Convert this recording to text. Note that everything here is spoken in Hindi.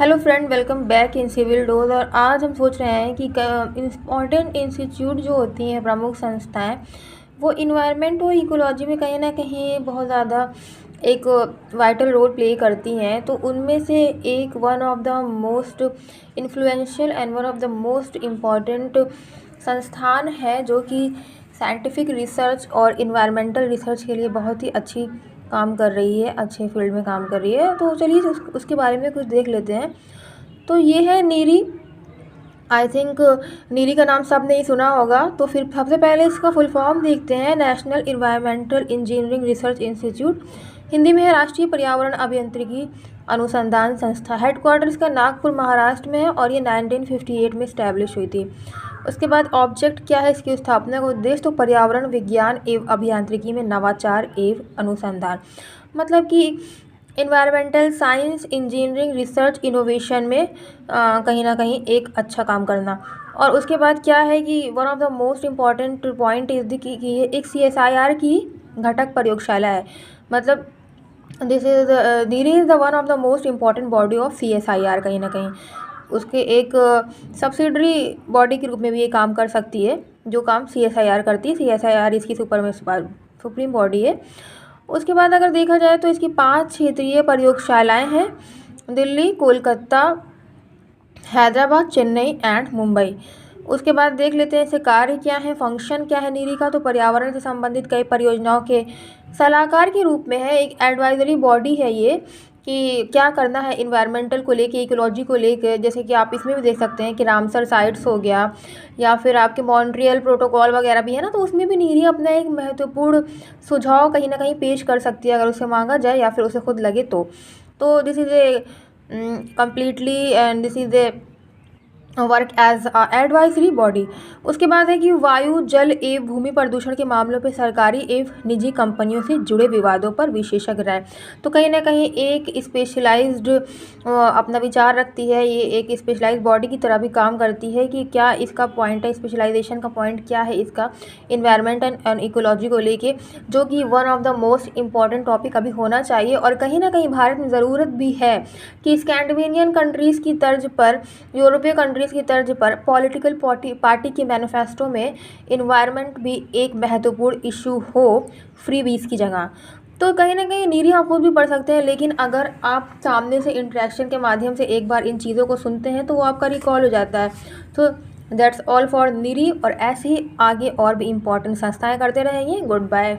Hello friend, welcome back in civil dose. और आज हम सोच रहे हैं कि इम्पॉर्टेंट इंस्टीट्यूट जो होती हैं, प्रमुख संस्थाएं, वो इन्वायरमेंट और इकोलॉजी में कहीं ना कहीं बहुत ज़्यादा एक वाइटल रोल प्ले करती हैं। तो उनमें से एक one of the most influential and one of the most important संस्थान है जो कि साइंटिफिक रिसर्च और इन्वायरमेंटल रिसर्च के लिए बहुत ही अच्छी काम कर रही है, अच्छे फील्ड में काम कर रही है। तो चलिए उसके बारे में कुछ देख लेते हैं। तो ये है नीरी। आई थिंक नीरी का नाम सब नहीं सुना होगा। तो फिर सबसे पहले इसका फुल फॉर्म देखते हैं। National environmental engineering research institute, Hindi में है राष्ट्रीय पर्यावरण अभियांत्रिकी अनुसंधान संस्था। हेडक्वार्टर इसका नागपुर महाराष्ट्र में है और ये 1958 में इस्टेब्लिश हुई थी। उसके बाद ऑब्जेक्ट क्या है इसकी स्थापना का उद्देश्य, तो पर्यावरण विज्ञान एवं अभियांत्रिकी में नवाचार एवं अनुसंधान, मतलब कि environmental science, engineering, research, innovation में कहीं ना कहीं एक अच्छा काम करना। और उसके बाद क्या है कि one of the most important point is the कि ये एक CSIR की घटक प्रयोगशाला है। मतलब this is NEERI is the one of the most important body of CSIR। कहीं ना कहीं उसके एक सब्सिडरी बॉडी के रूप में भी ये काम कर सकती है, जो काम CSIR करती है। CSIR इसकी सुप्रीम बॉडी है। उसके बाद अगर देखा जाए तो इसकी 5 क्षेत्रीय प्रयोगशालाएं हैं, दिल्ली, कोलकाता, हैदराबाद, चेन्नई एंड मुंबई। उसके बाद देख लेते हैं इसे कार्य क्या है, फंक्शन क्या है नीरी का। तो पर्यावरण से संबंधित कई परियोजनाओं के सलाहकार के रूप में है, एक एडवाइजरी बॉडी है ये कि क्या करना है इन्वायरमेंटल को लेके, इकोलॉजी को लेके। जैसे कि आप इसमें भी देख सकते हैं कि रामसर साइट्स हो गया, या फिर आपके मॉन्ट्रियल प्रोटोकॉल वगैरह भी है ना, तो उसमें भी नीरी अपना एक महत्वपूर्ण सुझाव कहीं ना कहीं पेश कर सकती है, अगर उसे मांगा जाए या फिर उसे खुद लगे तो this is a completely and this is a work as advisory body. उसके बाद है कि वायु, जल एवं भूमि प्रदूषण के मामलों पर सरकारी एवं निजी कंपनियों से जुड़े विवादों पर विशेषज्ञ राय। तो कहीं ना कहीं एक स्पेशलाइज्ड अपना विचार रखती है, ये एक स्पेशलाइज्ड बॉडी की तरह भी काम करती है कि क्या इसका पॉइंट है, स्पेशलाइजेशन का पॉइंट क्या है इसका इन्वायरमेंट एंड इकोलॉजी को लेके, जो कि one of the most important topic अभी होना चाहिए। और कहीं ना कहीं भारत में ज़रूरत भी है कि स्कैंडिनेवियन कंट्रीज़ की तर्ज पर, यूरोपीय कंट्रीज़ की तर्ज पर पॉलिटिकल पार्टी के मैनिफेस्टो में इन्वायरमेंट भी एक महत्वपूर्ण इशू हो, फ्रीबीज की जगह। तो कहीं ना कहीं नीरी आप खुद भी पढ़ सकते हैं, लेकिन अगर आप सामने से इंटरेक्शन के माध्यम से एक बार इन चीज़ों को सुनते हैं तो वो आपका रिकॉल हो जाता है। तो दैट्स ऑल फॉर नीरी। और ऐसे ही आगे और भी इम्पोर्टेंट संस्थाएं करते रहेंगे। Good bye.